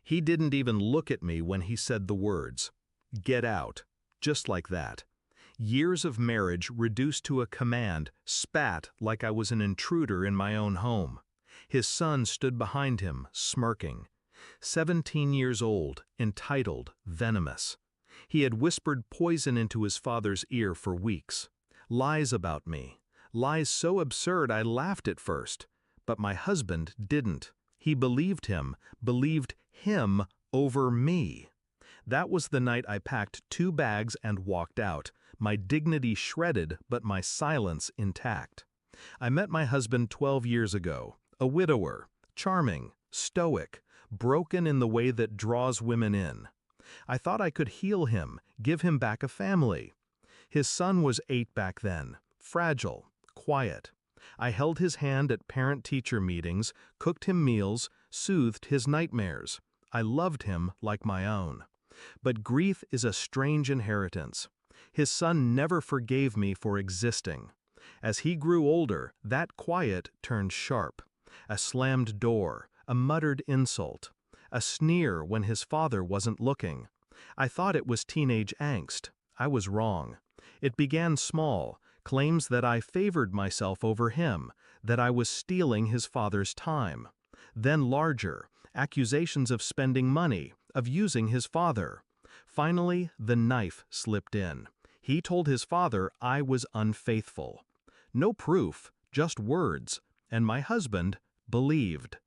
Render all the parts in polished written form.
He didn't even look at me when he said the words, "Get out," just like that. Years of marriage reduced to a command spat like I was an intruder in my own home. His son stood behind him, smirking. 17 years old, entitled, venomous. He had whispered poison into his father's ear for weeks. Lies about me. Lies so absurd I laughed at first. But my husband didn't. He believed him over me. That was the night I packed 2 bags and walked out, my dignity shredded but my silence intact. I met my husband 12 years ago, a widower, charming, stoic, broken in the way that draws women in. I thought I could heal him, give him back a family. His son was 8 back then, fragile, quiet. I held his hand at parent-teacher meetings, cooked him meals, soothed his nightmares. I loved him like my own. But grief is a strange inheritance. His son never forgave me for existing. As he grew older, that quiet turned sharp. A slammed door, a muttered insult, a sneer when his father wasn't looking. I thought it was teenage angst. I was wrong. It began small, claims that I favored myself over him, that I was stealing his father's time. Then larger, accusations of spending money, of using his father. Finally, the knife slipped in. He told his father I was unfaithful. No proof, just words, and my husband believed.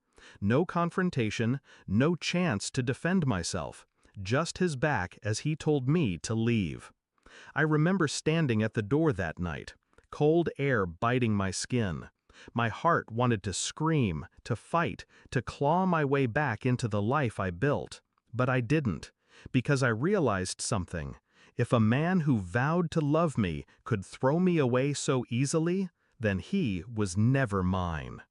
No confrontation, no chance to defend myself, just his back as he told me to leave. I remember standing at the door that night, cold air biting my skin. My heart wanted to scream, to fight, to claw my way back into the life I built. But I didn't, because I realized something. If a man who vowed to love me could throw me away so easily, then he was never mine.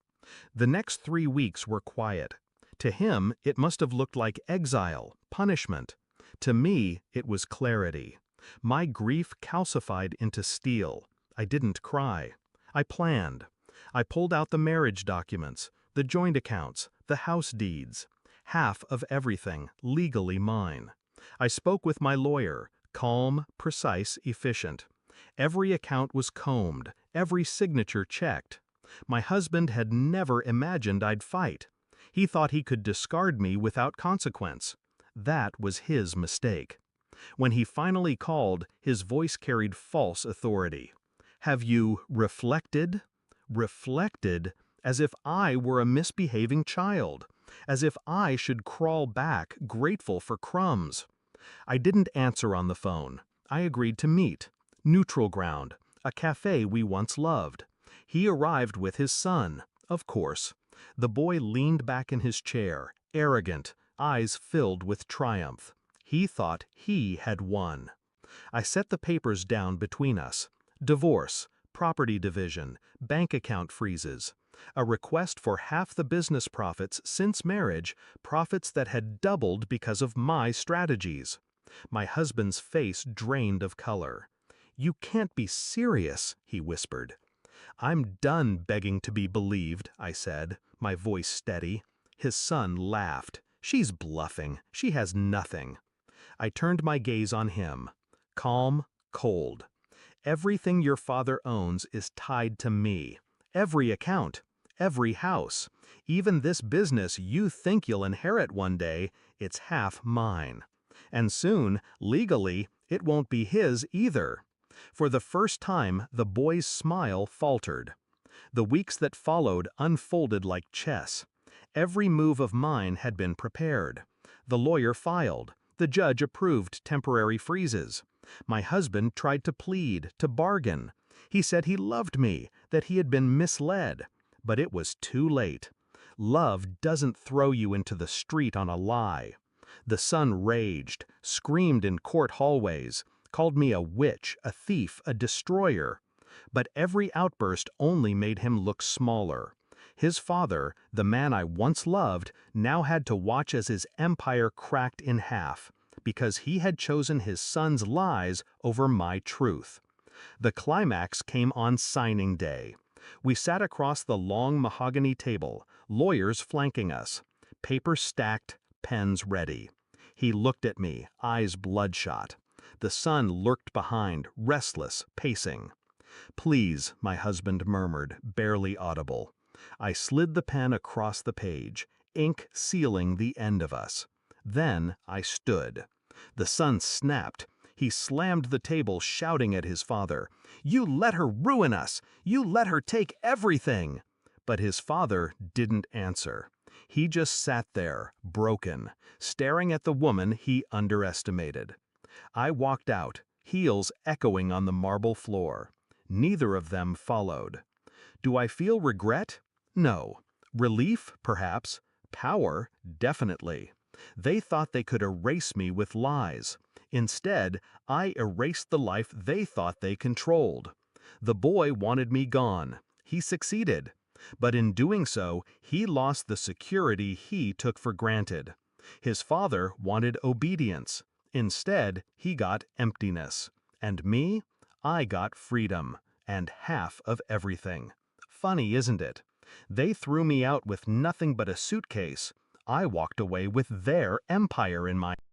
The next 3 weeks were quiet. To him, it must have looked like exile, punishment. To me, it was clarity. My grief calcified into steel. I didn't cry. I planned. I pulled out the marriage documents, the joint accounts, the house deeds. Half of everything, legally mine. I spoke with my lawyer, calm, precise, efficient. Every account was combed, every signature checked. My husband had never imagined I'd fight. He thought he could discard me without consequence. That was his mistake. When he finally called, his voice carried false authority. "Have you reflected?" Reflected, as if I were a misbehaving child, as if I should crawl back, grateful for crumbs. I didn't answer on the phone. I agreed to meet. Neutral ground, a cafe we once loved. He arrived with his son, of course. The boy leaned back in his chair, arrogant, eyes filled with triumph. He thought he had won. I set the papers down between us. Divorce, property division, bank account freezes. A request for half the business profits since marriage, profits that had doubled because of my strategies. My husband's face drained of color. "You can't be serious," he whispered. "I'm done begging to be believed," I said, my voice steady. His son laughed. "She's bluffing. She has nothing." I turned my gaze on him. Calm, cold. "Everything your father owns is tied to me. Every account, every house. Even this business you think you'll inherit one day, it's half mine. And soon, legally, it won't be his either." For the first time, the boy's smile faltered. The weeks that followed unfolded like chess. Every move of mine had been prepared. The lawyer filed. The judge approved temporary freezes. My husband tried to plead, to bargain. He said he loved me, that he had been misled. But it was too late. Love doesn't throw you into the street on a lie. The son raged, screamed in court hallways, called me a witch, a thief, a destroyer. But every outburst only made him look smaller. His father, the man I once loved, now had to watch as his empire cracked in half, because he had chosen his son's lies over my truth. The climax came on signing day. We sat across the long mahogany table, lawyers flanking us. Papers stacked, pens ready. He looked at me, eyes bloodshot. The son lurked behind, restless, pacing. "Please," my husband murmured, barely audible. I slid the pen across the page, ink sealing the end of us. Then I stood. The son snapped. He slammed the table, shouting at his father, "You let her ruin us! You let her take everything!" But his father didn't answer. He just sat there, broken, staring at the woman he underestimated. I walked out, heels echoing on the marble floor. Neither of them followed. Do I feel regret? No. Relief, perhaps. Power, definitely. They thought they could erase me with lies. Instead, I erased the life they thought they controlled. The boy wanted me gone. He succeeded. But in doing so, he lost the security he took for granted. His father wanted obedience. Instead, he got emptiness. And me? I got freedom. And half of everything. Funny, isn't it? They threw me out with nothing but a suitcase. I walked away with their empire in my